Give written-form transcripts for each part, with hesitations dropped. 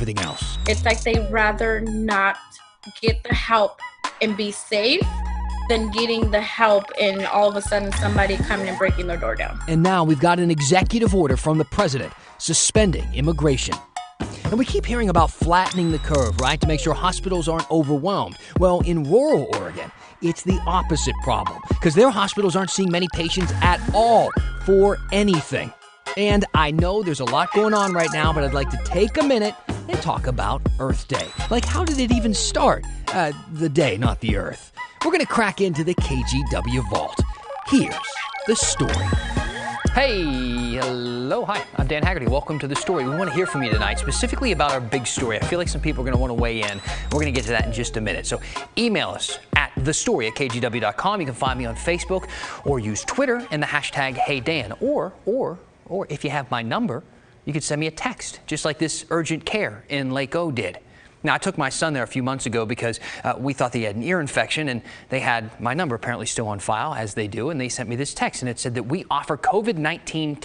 everything else. It's like they rather not get the help and be safe than getting the help and all of a sudden somebody coming and breaking their door down. And now we've got an executive order from the president suspending immigration. And we keep hearing about flattening the curve, right, to make sure hospitals aren't overwhelmed. Well, in rural Oregon, it's the opposite problem, because their hospitals aren't seeing many patients at all for anything. And I know there's a lot going on right now, but I'd like to take a minute and talk about Earth Day. Like, how did it even start? The day, not the Earth. We're going to crack into the KGW vault. Here's the story. Hey, hello, hi, I'm Dan Haggerty. Welcome to The Story. We want to hear from you tonight, specifically about our big story. I feel like some people are going to want to weigh in. We're going to get to that in just a minute. So email us at thestory@kgw.com. You can find me on Facebook or use Twitter and the hashtag HeyDan. Or if you have my number, you could send me a text, just like this urgent care in Lake O did. Now, I took my son there a few months ago because we thought he had an ear infection, and they had my number apparently still on file, as they do, and they sent me this text, and it said that we offer COVID-19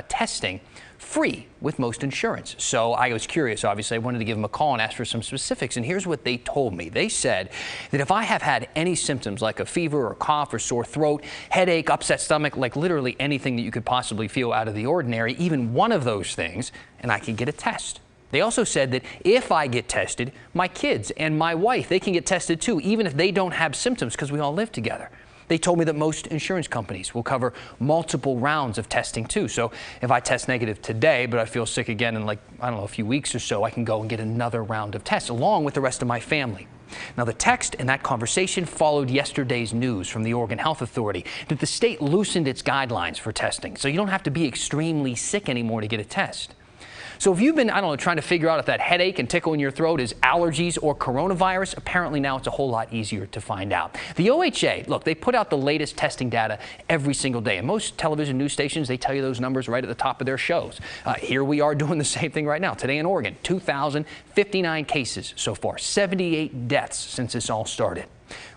testing free with most insurance. So I was curious, obviously. I wanted to give them a call and ask for some specifics, and here's what they told me. They said that if I have had any symptoms like a fever or cough or sore throat, headache, upset stomach, like literally anything that you could possibly feel out of the ordinary, even one of those things, and I could get a test. They also said that if I get tested, my kids and my wife, they can get tested too, even if they don't have symptoms, because we all live together. They told me that most insurance companies will cover multiple rounds of testing too. So if I test negative today, but I feel sick again in a few weeks or so, I can go and get another round of tests along with the rest of my family. Now, the text and that conversation followed yesterday's news from the Oregon Health Authority that the state loosened its guidelines for testing. So you don't have to be extremely sick anymore to get a test. So if you've been, trying to figure out if that headache and tickle in your throat is allergies or coronavirus, apparently now it's a whole lot easier to find out. The OHA, look, they put out the latest testing data every single day. And most television news stations, they tell you those numbers right at the top of their shows. Here we are doing the same thing right now. Today in Oregon, 2,059 cases so far, 78 deaths since this all started.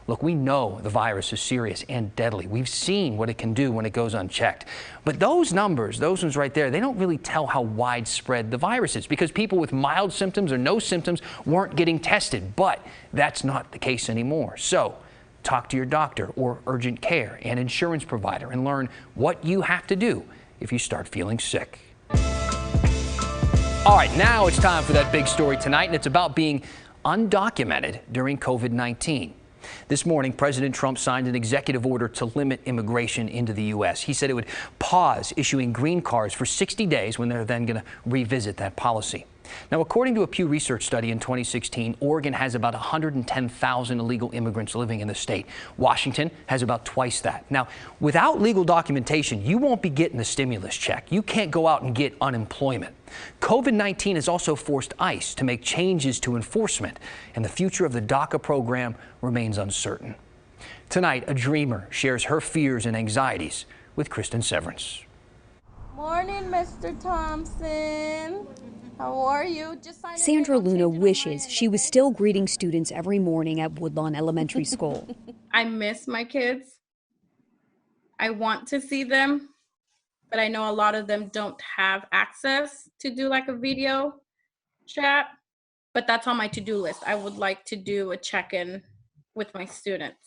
Look, we know the virus is serious and deadly. We've seen what it can do when it goes unchecked. But those numbers, those ones right there, they don't really tell how widespread the virus is, because people with mild symptoms or no symptoms weren't getting tested. But that's not the case anymore. So talk to your doctor or urgent care and insurance provider and learn what you have to do if you start feeling sick. All right, now it's time for that big story tonight, and it's about being undocumented during COVID-19. This morning, President Trump signed an executive order to limit immigration into the U.S. He said it would pause issuing green cards for 60 days when they're then going to revisit that policy. Now, according to a Pew Research study in 2016, Oregon has about 110,000 illegal immigrants living in the state. Washington has about twice that. Now, without legal documentation, you won't be getting the stimulus check. You can't go out and get unemployment. COVID-19 has also forced ICE to make changes to enforcement, and the future of the DACA program remains uncertain. Tonight, a dreamer shares her fears and anxieties with Kristen Severance. Morning, Mr. Thompson. How are you? Sandra Luna wishes she was still greeting students every morning at Woodlawn Elementary School. I miss my kids. I want to see them, but I know a lot of them don't have access to do like a video chat, but that's on my to-do list. I would like to do a check-in with my students.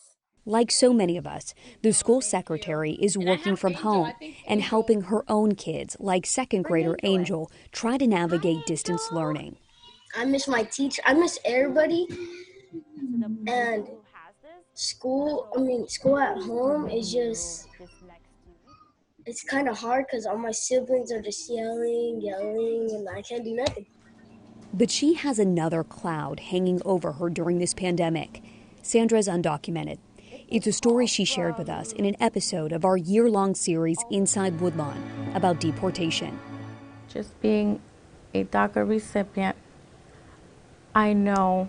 Like so many of us, the school secretary is working from home and helping her own kids, like second grader Angel, try to navigate distance learning. I miss my teacher. I miss everybody. And school at home is just, it's kind of hard because all my siblings are just yelling, and I can't do nothing. But she has another cloud hanging over her during this pandemic. Sandra's undocumented. It's a story she shared with us in an episode of our year-long series Inside Woodlawn about deportation. Just being a DACA recipient, I know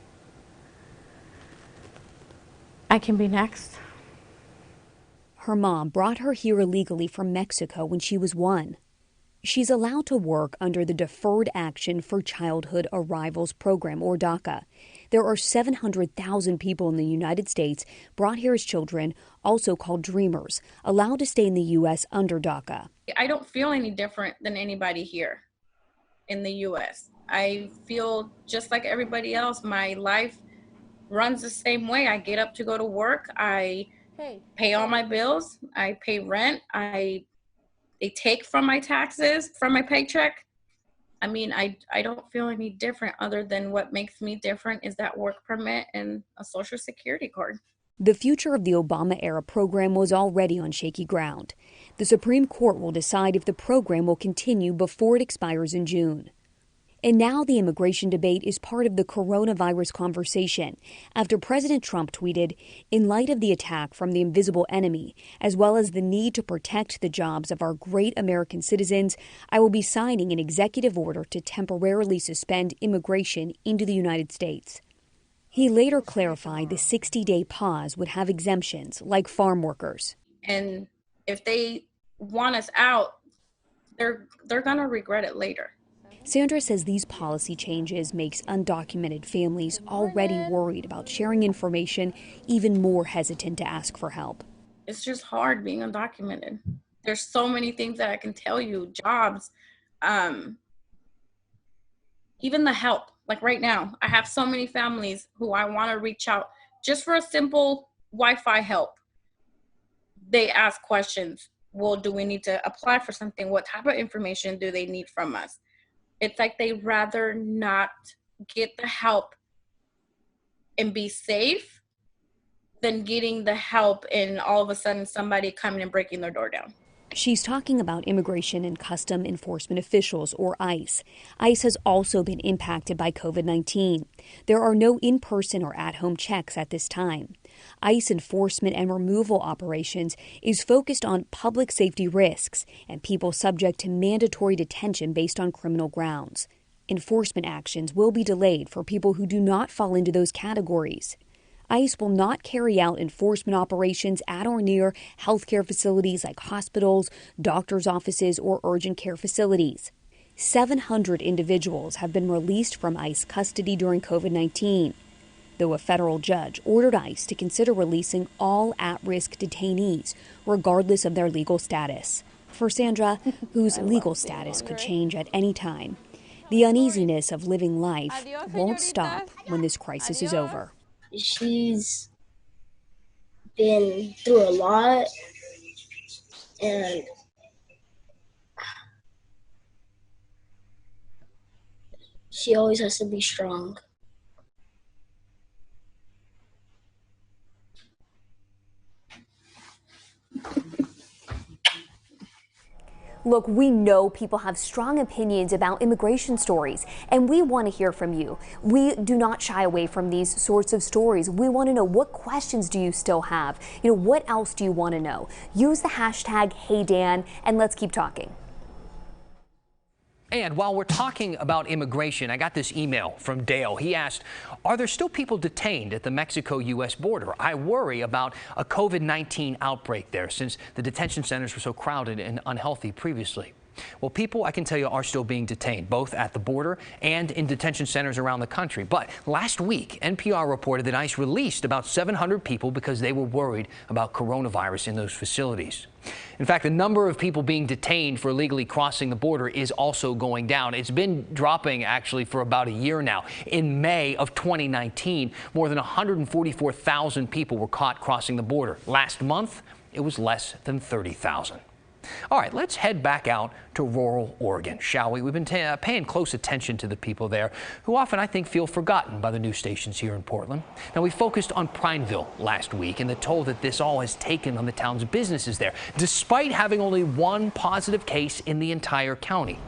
I can be next. Her mom brought her here illegally from Mexico when she was 1. She's allowed to work under the Deferred Action for Childhood Arrivals program, or DACA. There are 700,000 people in the United States brought here as children, also called Dreamers, allowed to stay in the U.S. under DACA. I don't feel any different than anybody here in the U.S. I feel just like everybody else. My life runs the same way. I get up to go to work. I pay all my bills. I pay rent. They take from my taxes, from my paycheck. I mean, I don't feel any different, other than what makes me different is that work permit and a social security card. The future of the Obama-era program was already on shaky ground. The Supreme Court will decide if the program will continue before it expires in June. And now the immigration debate is part of the coronavirus conversation after President Trump tweeted, "In light of the attack from the invisible enemy, as well as the need to protect the jobs of our great American citizens, I will be signing an executive order to temporarily suspend immigration into the United States." He later clarified the 60-day pause would have exemptions, like farm workers. And if they want us out, they're going to regret it later. Sandra says these policy changes makes undocumented families already worried about sharing information even more hesitant to ask for help. It's just hard being undocumented. There's so many things that I can tell you, jobs, even the help. Like right now, I have so many families who I want to reach out just for a simple Wi-Fi help. They ask questions. Well, do we need to apply for something? What type of information do they need from us? It's like they'd rather not get the help and be safe than getting the help and all of a sudden somebody coming and breaking their door down. She's talking about Immigration and Custom Enforcement Officials, or ICE. ICE has also been impacted by COVID-19. There are no in-person or at-home checks at this time. ICE enforcement and removal operations is focused on public safety risks and people subject to mandatory detention based on criminal grounds. Enforcement actions will be delayed for people who do not fall into those categories. ICE will not carry out enforcement operations at or near healthcare facilities like hospitals, doctors' offices, or urgent care facilities. 700 individuals have been released from ICE custody during COVID-19, though a federal judge ordered ICE to consider releasing all at-risk detainees, regardless of their legal status. For Sandra, whose legal status could change at any time, the uneasiness of living life won't stop when this crisis is over. She's been through a lot, and she always has to be strong. Look, we know people have strong opinions about immigration stories, and we want to hear from you. We do not shy away from these sorts of stories. We want to know, what questions do you still have? What else do you want to know? Use the hashtag #HeyDan, and let's keep talking. And while we're talking about immigration, I got this email from Dale. He asked, are there still people detained at the Mexico-U.S. border? I worry about a COVID-19 outbreak there since the detention centers were so crowded and unhealthy previously. Well, people, I can tell you, are still being detained, both at the border and in detention centers around the country. But last week, NPR reported that ICE released about 700 people because they were worried about coronavirus in those facilities. In fact, the number of people being detained for illegally crossing the border is also going down. It's been dropping, actually, for about a year now. In May of 2019, more than 144,000 people were caught crossing the border. Last month, it was less than 30,000. All right, let's head back out to rural Oregon, shall we? We've been paying close attention to the people there who often, I think, feel forgotten by the news stations here in Portland. Now, we focused on Prineville last week and the toll that this all has taken on the town's businesses there, despite having only one positive case in the entire county.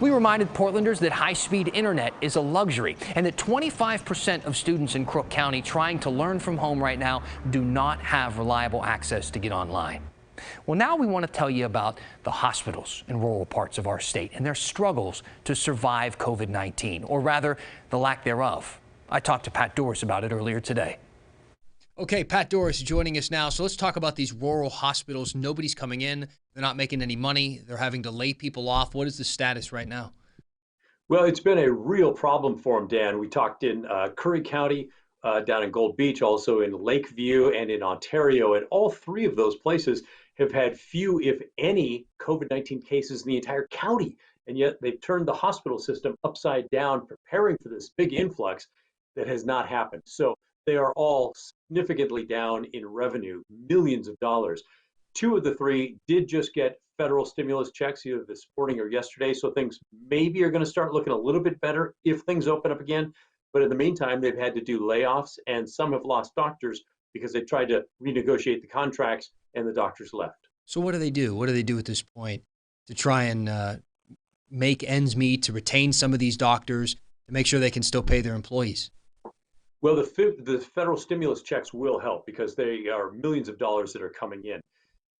We reminded Portlanders that high-speed internet is a luxury and that 25% of students in Crook County trying to learn from home right now do not have reliable access to get online. Well, now we want to tell you about the hospitals in rural parts of our state and their struggles to survive COVID-19, or rather, the lack thereof. I talked to Pat Doris about it earlier today. Okay, Pat Doris joining us now. So let's talk about these rural hospitals. Nobody's coming in. They're not making any money. They're having to lay people off. What is the status right now? Well, it's been a real problem for them, Dan. We talked in Curry County, down in Gold Beach, also in Lakeview and in Ontario, and all three of those places have had few, if any, COVID-19 cases in the entire county. And yet they've turned the hospital system upside down, preparing for this big influx that has not happened. So they are all significantly down in revenue, millions of dollars. Two of the three did just get federal stimulus checks either this morning or yesterday. So things maybe are going to start looking a little bit better if things open up again. But in the meantime, they've had to do layoffs, and some have lost doctors because they tried to renegotiate the contracts and the doctors left. So what do they do? What do they do at this point to try and make ends meet, to retain some of these doctors, to make sure they can still pay their employees? Well, the federal stimulus checks will help because they are millions of dollars that are coming in.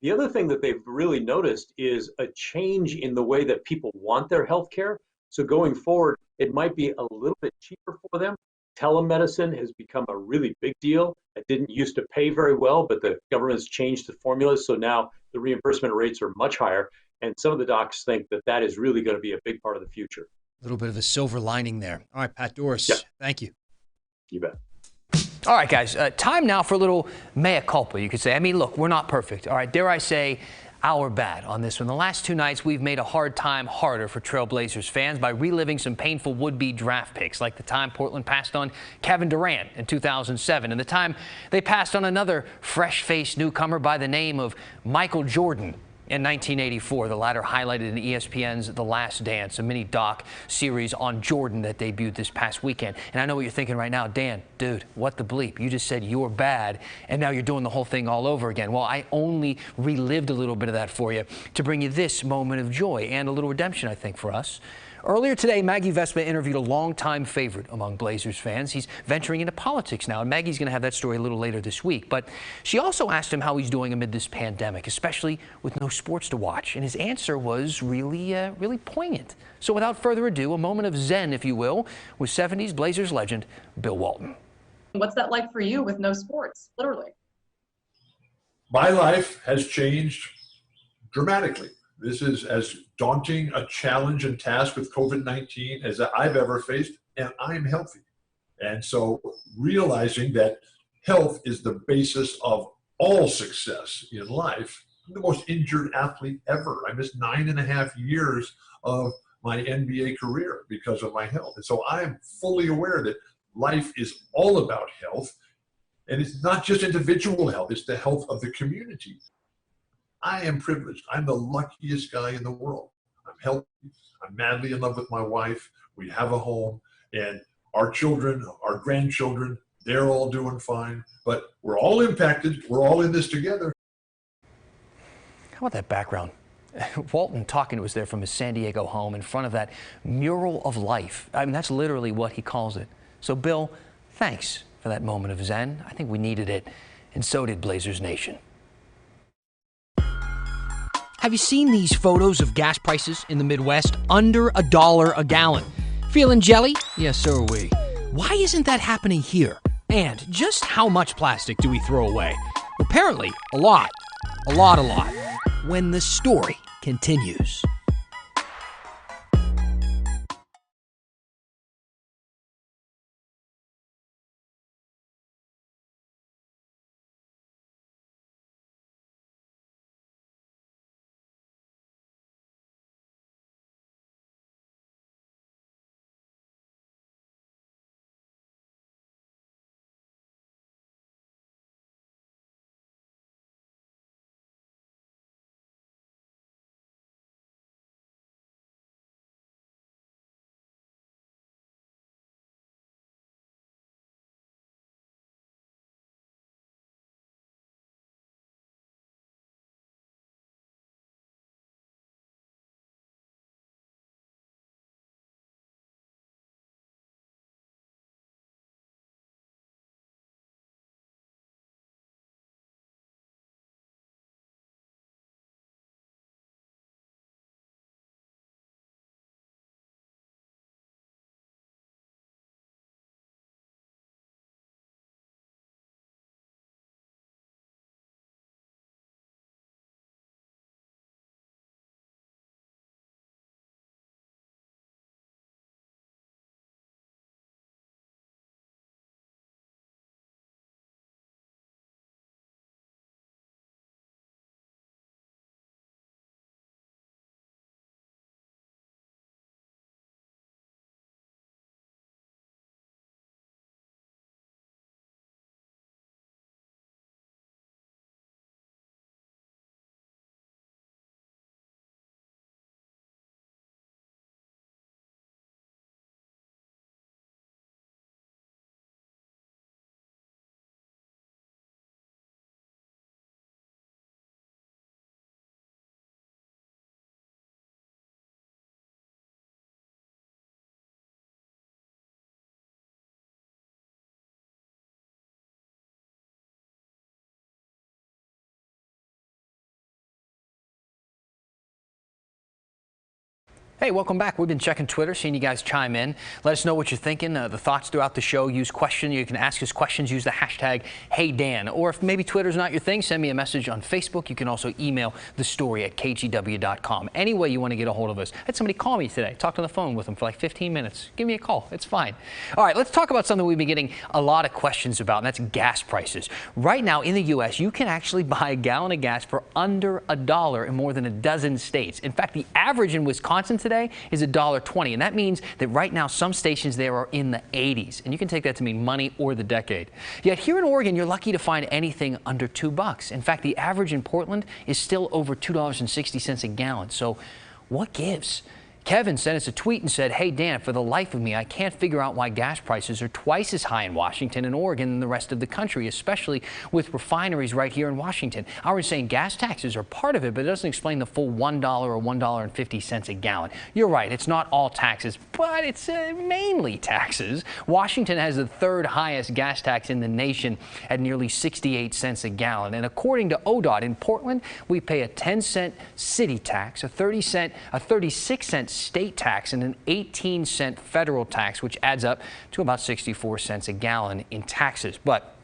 The other thing that they've really noticed is a change in the way that people want their health care. So going forward, it might be a little bit cheaper for them. Telemedicine has become a really big deal. It didn't used to pay very well, but the government has changed the formulas. So now the reimbursement rates are much higher. And some of the docs think that that is really going to be a big part of the future. A little bit of a silver lining there. All right, Pat Doris, Yeah. Thank you. You bet. All right, guys, time now for a little mea culpa, you could say. I mean, look, we're not perfect. All right, dare I say, our bad on this one. The last two nights, we've made a hard time harder for Trailblazers fans by reliving some painful would-be draft picks, like the time Portland passed on Kevin Durant in 2007, and the time they passed on another fresh-faced newcomer by the name of Michael Jordan in 1984. The latter highlighted in ESPN's The Last Dance, a mini doc series on Jordan that debuted this past weekend. And I know what you're thinking right now, Dan, dude, what the bleep? You just said you were bad, and now you're doing the whole thing all over again. Well, I only relived a little bit of that for you to bring you this moment of joy and a little redemption, I think, for us. Earlier today, Maggie Vespa interviewed a longtime favorite among Blazers fans. He's venturing into politics now, and Maggie's going to have that story a little later this week. But she also asked him how he's doing amid this pandemic, especially with no sports to watch. And his answer was really poignant. So without further ado, a moment of zen, if you will, with 70s Blazers legend Bill Walton. What's that like for you with no sports, literally? My life has changed dramatically. This is as daunting a challenge and task with COVID-19 as I've ever faced, and I'm healthy. And so realizing that health is the basis of all success in life. I'm the most injured athlete ever. I missed 9.5 years of my NBA career because of my health. And so I am fully aware that life is all about health. And it's not just individual health, it's the health of the community. I am privileged. I'm the luckiest guy in the world. I'm healthy. I'm madly in love with my wife. We have a home, and our children, our grandchildren, they're all doing fine. But we're all impacted. We're all in this together. How about that background? Walton talking to us there from his San Diego home in front of that mural of life. I mean, that's literally what he calls it. So, Bill, thanks for that moment of zen. I think we needed it, and so did Blazers Nation. Have you seen these photos of gas prices in the Midwest? Under $1 a gallon. Feeling jelly? Yes, so are we. Why isn't that happening here? And just how much plastic do we throw away? Apparently, a lot. A lot. When the story continues. Hey, welcome back. We've been checking Twitter, seeing you guys chime in. Let us know what you're thinking, the thoughts throughout the show. You can ask us questions, use the hashtag HeyDan. Or if maybe Twitter's not your thing, send me a message on Facebook. You can also email thestory@kgw.com. Any way you want to get a hold of us. I had somebody call me today. Talked on the phone with them for like 15 minutes. Give me a call. It's fine. All right, let's talk about something we've been getting a lot of questions about, and that's gas prices. Right now in the U.S., you can actually buy a gallon of gas for under $1 in more than a dozen states. In fact, the average in Wisconsin today is $1.20, and that means that right now some stations there are in the 80s, and you can take that to mean money or the decade. Yet here in Oregon, you're lucky to find anything under $2. In fact, the average in Portland is still over $2.60 a gallon. So what gives? Kevin sent us a tweet and said, "Hey Dan, for the life of me, I can't figure out why gas prices are twice as high in Washington and Oregon than the rest of the country, especially with refineries right here in Washington. I was saying gas taxes are part of it, but it doesn't explain the full $1 or $1.50 a gallon." You're right, it's not all taxes, but it's mainly taxes. Washington has the third highest gas tax in the nation at nearly 68 cents a gallon. And according to ODOT in Portland, we pay a 10-cent city tax, a 36-cent state tax, and an 18-cent federal tax, which adds up to about 64 cents a gallon in taxes. But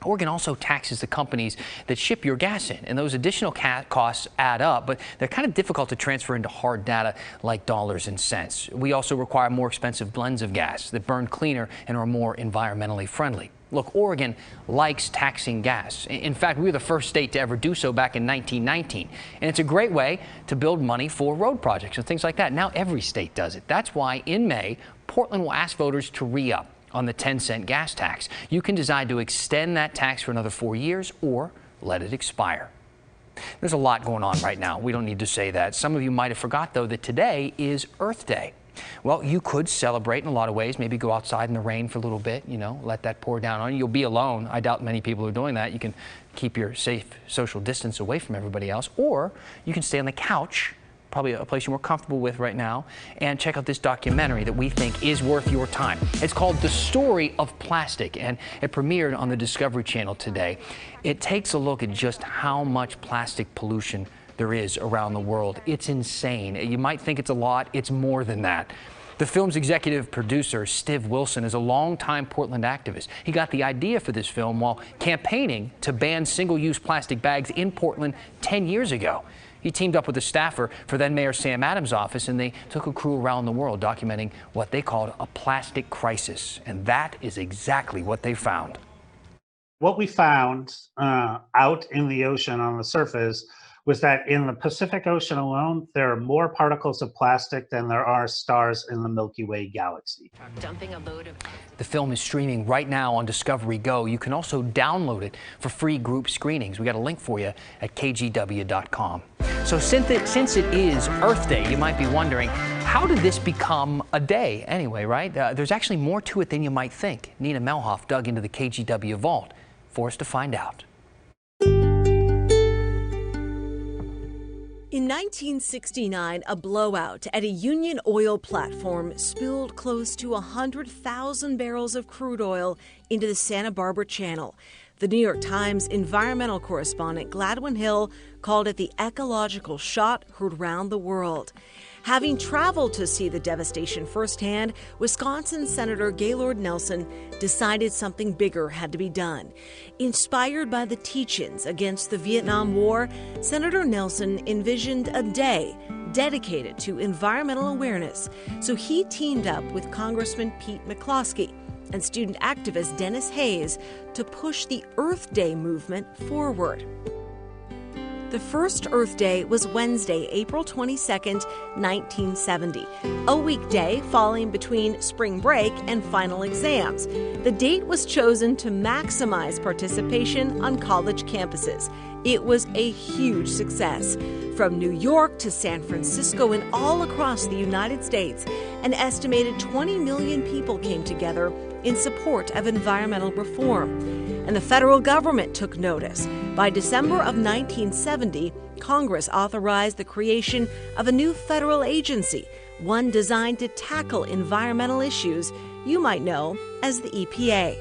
Oregon also taxes the companies that ship your gas in, and those additional costs add up, but they're kind of difficult to transfer into hard data like dollars and cents. We also require more expensive blends of gas that burn cleaner and are more environmentally friendly. Look, Oregon likes taxing gas. In fact, we were the first state to ever do so back in 1919. And it's a great way to build money for road projects and things like that. Now every state does it. That's why in May, Portland will ask voters to re-up on the 10-cent gas tax. You can decide to extend that tax for another 4 years or let it expire. There's a lot going on right now. We don't need to say that. Some of you might have forgot, though, that today is Earth Day. Well, you could celebrate in a lot of ways. Maybe go outside in the rain for a little bit, let that pour down on you. You'll be alone. I doubt many people are doing that. You can keep your safe social distance away from everybody else. Or you can stay on the couch, probably a place you're more comfortable with right now, and check out this documentary that we think is worth your time. It's called The Story of Plastic, and it premiered on the Discovery Channel today. It takes a look at just how much plastic pollution there is around the world. It's insane. You might think it's a lot. It's more than that. The film's executive producer, Steve Wilson, is a longtime Portland activist. He got the idea for this film while campaigning to ban single-use plastic bags in Portland 10 years ago. He teamed up with a staffer for then Mayor Sam Adams' office, and they took a crew around the world documenting what they called a plastic crisis. And that is exactly what they found. What we found out in the ocean on the surface was that in the Pacific Ocean alone, there are more particles of plastic than there are stars in the Milky Way galaxy. The film is streaming right now on Discovery Go. You can also download it for free group screenings. We got a link for you at kgw.com. So since it is Earth Day, you might be wondering, how did this become a day anyway, right? There's actually more to it than you might think. Nina Melhoff dug into the KGW vault for us to find out. In 1969, a blowout at a Union Oil platform spilled close to 100,000 barrels of crude oil into the Santa Barbara Channel. The New York Times environmental correspondent Gladwin Hill called it the ecological shot heard round the world. Having traveled to see the devastation firsthand, Wisconsin Senator Gaylord Nelson decided something bigger had to be done. Inspired by the teach-ins against the Vietnam War, Senator Nelson envisioned a day dedicated to environmental awareness, so he teamed up with Congressman Pete McCloskey and student activist Dennis Hayes to push the Earth Day movement forward. The first Earth Day was Wednesday, April 22, 1970, a weekday falling between spring break and final exams. The date was chosen to maximize participation on college campuses. It was a huge success. From New York to San Francisco and all across the United States, an estimated 20 million people came together in support of environmental reform. And the federal government took notice. By December of 1970, Congress authorized the creation of a new federal agency, one designed to tackle environmental issues you might know as the EPA.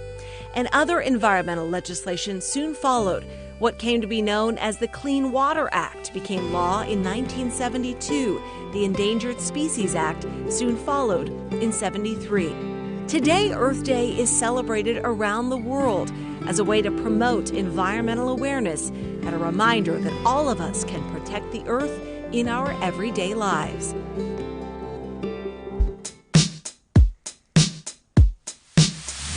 And other environmental legislation soon followed, What came to be known as the Clean Water Act became law in 1972. The Endangered Species Act soon followed in 73. Today, Earth Day is celebrated around the world as a way to promote environmental awareness and a reminder that all of us can protect the Earth in our everyday lives.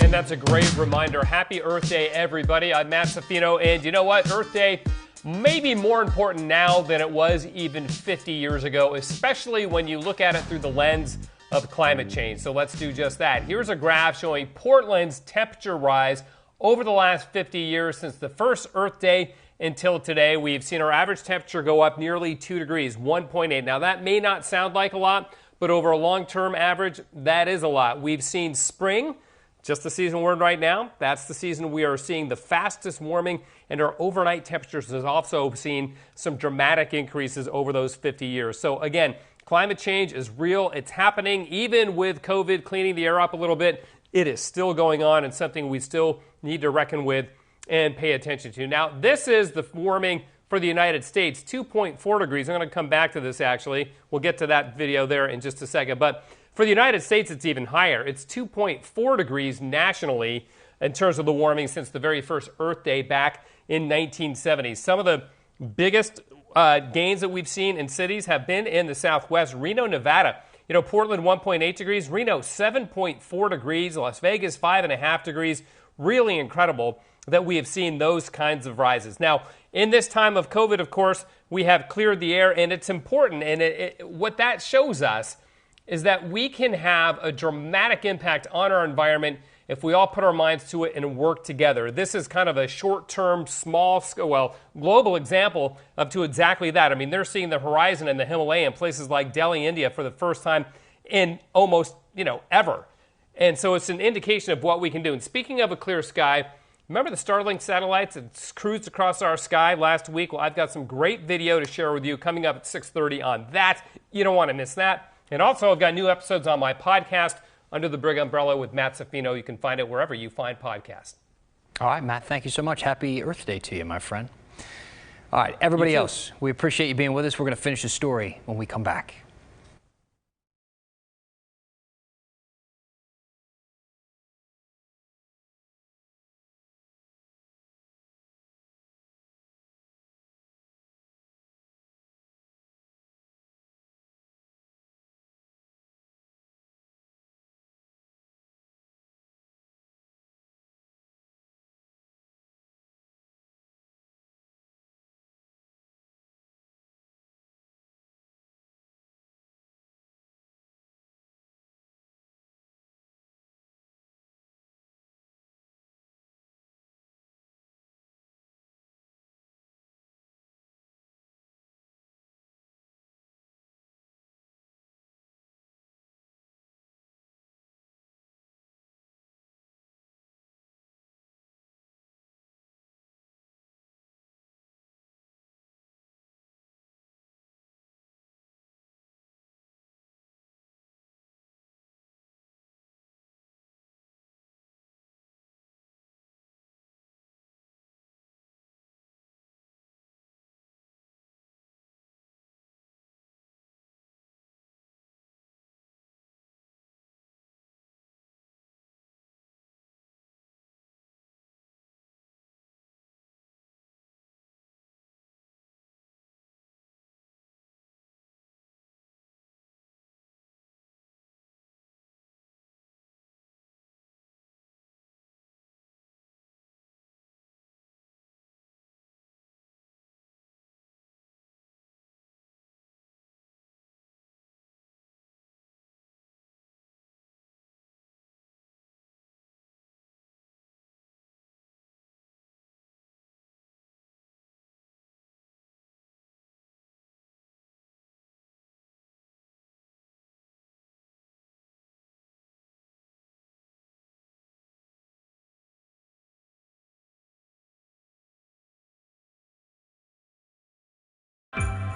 And that's a great reminder. Happy Earth Day, everybody. I'm Matt Safino, and you know what? Earth Day may be more important now than it was even 50 years ago, especially when you look at it through the lens of climate change. So let's do just that. Here's a graph showing Portland's temperature rise over the last 50 years since the first Earth Day until today. We've seen our average temperature go up nearly 2 degrees, 1.8. Now, that may not sound like a lot, but over a long-term average, that is a lot. We've seen spring, just the season we're in right now. That's the season we are seeing the fastest warming, and our overnight temperatures has also seen some dramatic increases over those 50 years. So again, climate change is real. It's happening. Even with COVID cleaning the air up a little bit, it is still going on and something we still need to reckon with and pay attention to. Now, this is the warming for the United States, 2.4 degrees. I'm going to come back to this, actually. We'll get to that video there in just a second. But for the United States, it's even higher. It's 2.4 degrees nationally in terms of the warming since the very first Earth Day back in 1970. Some of the biggest gains that we've seen in cities have been in the Southwest. Reno, Nevada, Portland 1.8 degrees, Reno 7.4 degrees, Las Vegas 5.5 degrees. Really incredible that we have seen those kinds of rises. Now, in this time of COVID, of course, we have cleared the air, and it's important. And what that shows us is that we can have a dramatic impact on our environment if we all put our minds to it and work together. This is kind of a short-term, global example to exactly that. I mean, they're seeing the horizon in the Himalaya in places like Delhi, India for the first time in almost, ever. And so it's an indication of what we can do. And speaking of a clear sky, remember the Starlink satellites that cruised across our sky last week? Well, I've got some great video to share with you coming up at 6:30 on that. You don't want to miss that. And also, I've got new episodes on my podcast, Under the Brig Umbrella with Matt Safino. You can find it wherever you find podcasts. All right, Matt, thank you so much. Happy Earth Day to you, my friend. All right, everybody else, we appreciate you being with us. We're going to finish the story when we come back.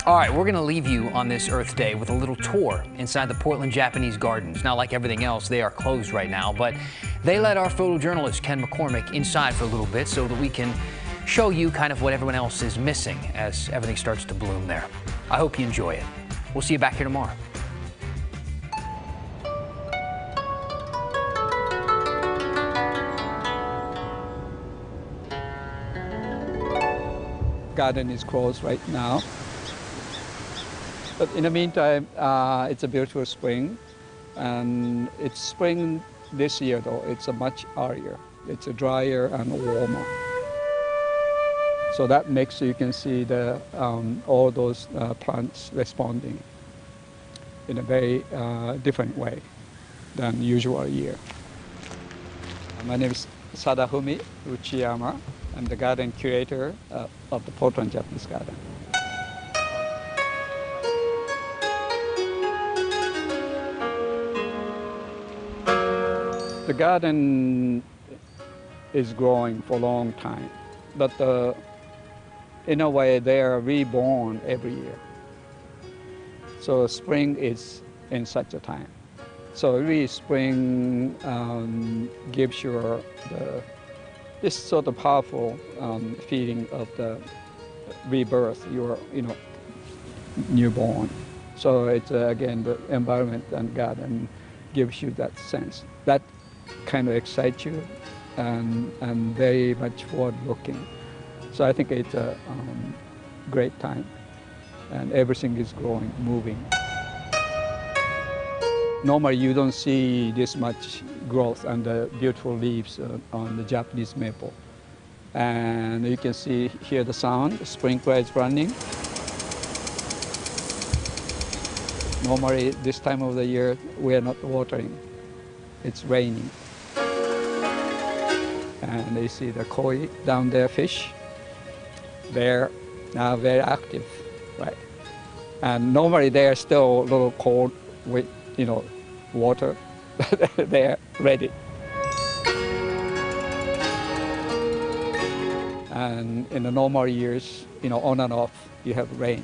All right, we're going to leave you on this Earth Day with a little tour inside the Portland Japanese Gardens. Now, like everything else, they are closed right now, but they let our photojournalist Ken McCormick inside for a little bit so that we can show you kind of what everyone else is missing as everything starts to bloom there. I hope you enjoy it. We'll see you back here tomorrow. Garden is closed right now. But in the meantime, it's a beautiful spring. And it's spring this year, though. It's a much earlier. It's a drier and warmer. So that makes you can see the all those plants responding in a very different way than usual year. My name is Sadafumi Uchiyama. I'm the garden curator of the Portland Japanese Garden. The garden is growing for a long time, but in a way they are reborn every year. So spring is in such a time. So really spring gives you this sort of powerful feeling of the rebirth, newborn. So it's again the environment and garden gives you that sense. That kind of excites you and very much forward looking. So I think it's a great time and everything is growing, moving. Normally you don't see this much growth and the beautiful leaves on the Japanese maple. And you can hear the sound, the sprinkler is running. Normally this time of the year we are not watering, it's raining. And you see the koi down there, fish. They're now very active, right? And normally they are still a little cold with, water. They're ready. And in the normal years, on and off, you have rain.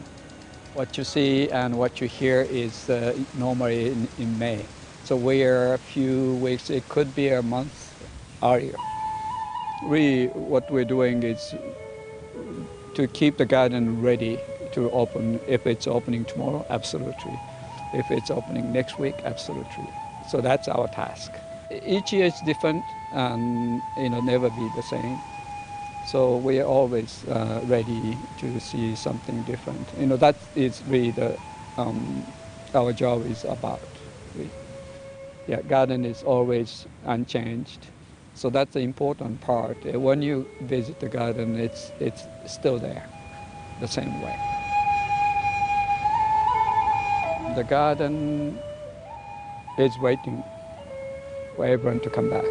What you see and what you hear is normally in May. So we're a few weeks, it could be a month earlier. Really, what we're doing is to keep the garden ready to open. If it's opening tomorrow, absolutely. If it's opening next week, absolutely. So that's our task. Each year is different and never be the same. So we are always ready to see something different. That is really our job is about. Garden is always unchanged. So that's the important part. When you visit the garden, it's still there, the same way. The garden is waiting for everyone to come back.